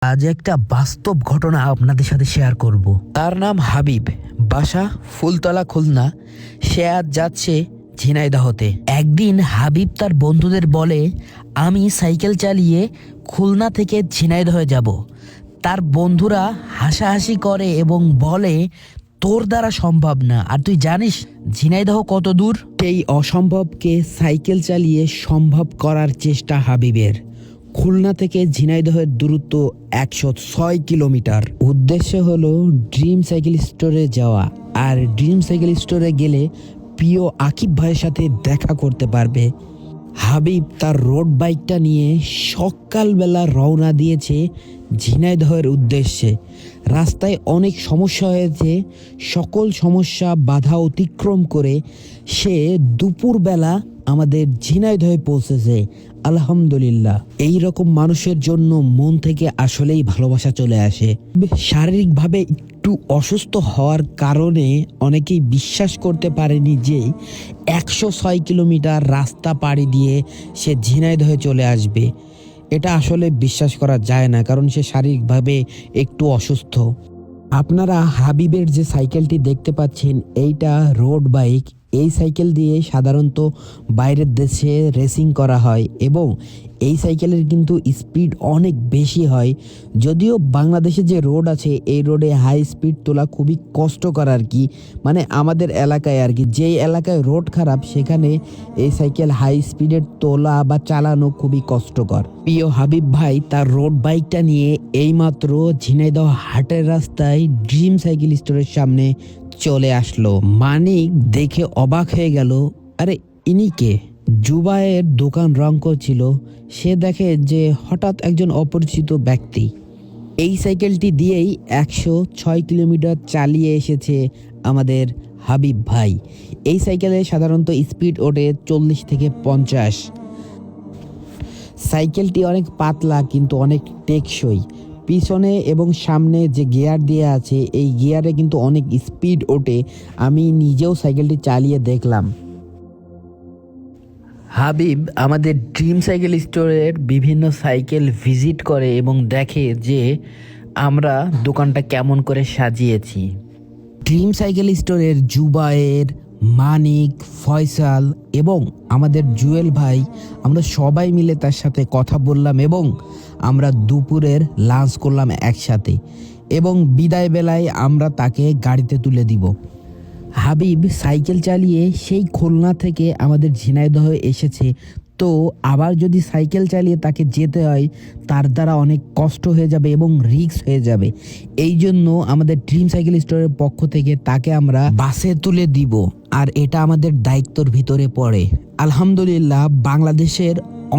আজ একটা বাস্তব ঘটনা আপনাদের সাথে শেয়ার করব। তার নাম হাবিব, বাসা ফুলতলা, খুলনা। সে আজ যাচ্ছে ঝিনাইদহতে। একদিন হাবিব তার বন্ধুদের বলে, আমি সাইকেল চালিয়ে খুলনা থেকে ঝিনাইদহে যাব। তার বন্ধুরা হাসাহাসি করে এবং বলে, তোর দ্বারা সম্ভব না, আর তুই জানিস ঝিনাইদহ কত দূর। সেই অসম্ভবকে সাইকেল চালিয়ে সম্ভব করার চেষ্টা হাবিবের। খুলনা থেকে ঝিনাইদহের দূরত্ব 106 কিলোমিটার। উদ্দেশ্য হলো ড্রিম সাইকেল স্টোরে যাওয়া, আর ড্রিম সাইকেল স্টোরে গেলে প্রিয় আকিব ভাইয়ের সাথে দেখা করতে পারবে। হাবিব তার রোড বাইকটা নিয়ে সকালবেলা রওনা দিয়েছে ঝিনাইদহের উদ্দেশ্যে। রাস্তায় অনেক সমস্যা হয়েছে, সকল সমস্যা বাধা অতিক্রম করে সে দুপুরবেলা আমাদের ঝিনাইদহে পৌঁছেছে। আলহামদুলিল্লাহ, এই রকম মানুষের জন্য মন থেকে আসলেই ভালোবাসা চলে আসে। শারীরিকভাবে একটু অসুস্থ হওয়ার কারণে অনেকেই বিশ্বাস করতে পারেনি যে 106 কিলোমিটার রাস্তা পাড়ি দিয়ে সে ঝিনাইদহে চলে আসবে। এটা আসলে বিশ্বাস করা যায় না, কারণ সে শারীরিকভাবে একটু অসুস্থ। আপনারা হাবিবের যে সাইকেলটি দেখতে পাচ্ছেন, এইটা রোড বাইক। এই সাইকেল দিয়ে সাধারণত বাইরের দেশে রেসিং করা হয় এবং এই সাইকেলের কিন্তু স্পিড অনেক বেশি হয়। যদিও বাংলাদেশে যে রোড আছে, এই রোডে হাই স্পিড তোলা খুবই কষ্টকর আর কি, মানে আমাদের এলাকায় আর কি, যেই এলাকায় রোড খারাপ সেখানে এই সাইকেল হাই স্পিডের তোলা বা চালানো খুবই কষ্টকর। প্রিয় হাবিব ভাই তার রোড বাইকটা নিয়ে এইমাত্র ঝিনাইদহ হাটের রাস্তায় ড্রিম সাইকেল স্টোরের সামনে চলে আসলো। মানিক দেখে অবাক হয়ে গেল, আরে ইনি কে? জুবাইয়ের দোকান রং করছিল, সে দেখে যে হঠাৎ একজন অপরিচিত ব্যক্তি। এই সাইকেলটি দিয়েই 106 কিলোমিটার চালিয়ে এসেছে আমাদের হাবিব ভাই। এই সাইকেলে সাধারণত স্পিড ওঠে 40 থেকে 50। সাইকেলটি অনেক পাতলা কিন্তু অনেক টেকসই। পিছনে এবং সামনে যে গিয়ার দেওয়া আছে, এই গিয়ারে কিন্তু অনেক স্পিড ওঠে। আমি নিজেও সাইকেলটি চালিয়ে দেখলাম। হাবিব আমাদের ড্রিম সাইকেল স্টোরের বিভিন্ন সাইকেল ভিজিট করে এবং দেখে যে আমরা দোকানটা কেমন করে সাজিয়েছি। ড্রিম সাইকেল স্টোরের জুবায়ের, মানিক, ফয়সাল এবং আমাদের জুয়েল ভাই, আমরা সবাই মিলে তার সাথে কথা বললাম এবং আমরা দুপুরের লাঞ্চ করলাম একসাথে, এবং বিদায় বেলায় আমরা তাকে গাড়িতে তুলে দিব। হাবিব সাইকেল চালিয়ে সেই খুলনা থেকে আমাদের ঝিনাইদহ এসেছে, তো আবার যদি সাইকেল চালিয়ে তাকে যেতে হয় তার দ্বারা অনেক কষ্ট হয়ে যাবে এবং রিস্ক হয়ে যাবে। এই জন্য আমাদের ড্রিম সাইকেল স্টোরের পক্ষ থেকে তাকে আমরা বাসে তুলে দিব, আর এটা আমাদের দায়িত্বর ভিতরে পড়ে। আলহামদুলিল্লাহ, বাংলাদেশের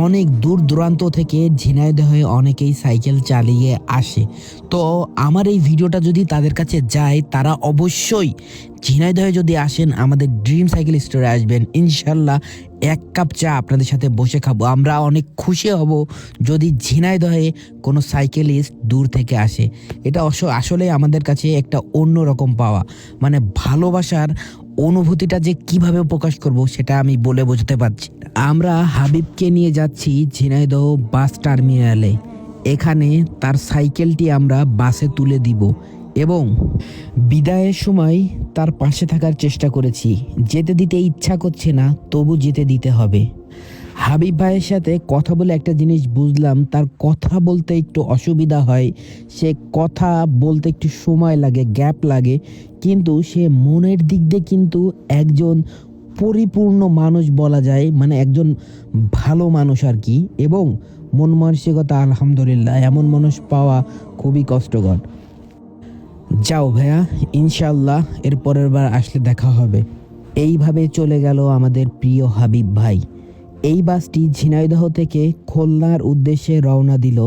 অনেক দূর দূরান্ত থেকে ঝিনাইদহে অনেকেই সাইকেল চালিয়ে আসে। তো আমার এই ভিডিওটা যদি তাদের কাছে যায়, তারা অবশ্যই ঝিনাইদহে যদি আসেন আমাদের ড্রিম সাইকেল স্টোরে আসবেন। ইনশাল্লাহ এক কাপ চা আপনাদের সাথে বসে খাবো। আমরা অনেক খুশি হব যদি ঝিনাইদহে কোনো সাইকেলিস্ট দূর থেকে আসে। এটা আসলে আমাদের কাছে একটা অন্যরকম পাওয়া, মানে ভালোবাসার অনুভূতিটা যে কিভাবে প্রকাশ করব সেটা আমি বলে বোঝাতে পারছি না। আমরা হাবিবকে নিয়ে যাচ্ছি ঝিনাইদহ বাস টার্মিনালে। এখানে তার সাইকেলটি আমরা বাসে তুলে দিব এবং বিদায়ের সময় তার পাশে থাকার চেষ্টা করেছি। যেতে দিতে ইচ্ছা করছে না, তবু যেতে দিতে হবে। হাবিব ভাইয়ের সাথে কথা বলে একটা জিনিস বুঝলাম, তার কথা বলতে একটু অসুবিধা হয়, সে কথা বলতে একটু সময় লাগে, গ্যাপ লাগে, কিন্তু সে মনের দিক দিয়ে কিন্তু একজন পরিপূর্ণ মানুষ বলা যায়, মানে একজন ভালো মানুষ আর কি। এবং মন মানসিকতা আলহামদুলিল্লাহ, এমন মানুষ পাওয়া খুবই কষ্টকর। যাও ভাইয়া, ইনশাল্লাহ এর পরের বার আসলে দেখা হবে। এইভাবে চলে গেল আমাদের প্রিয় হাবিব ভাই। এই বাসটি ঝিনাইদহ থেকে খুলনার উদ্দেশ্যে রওনা দিল।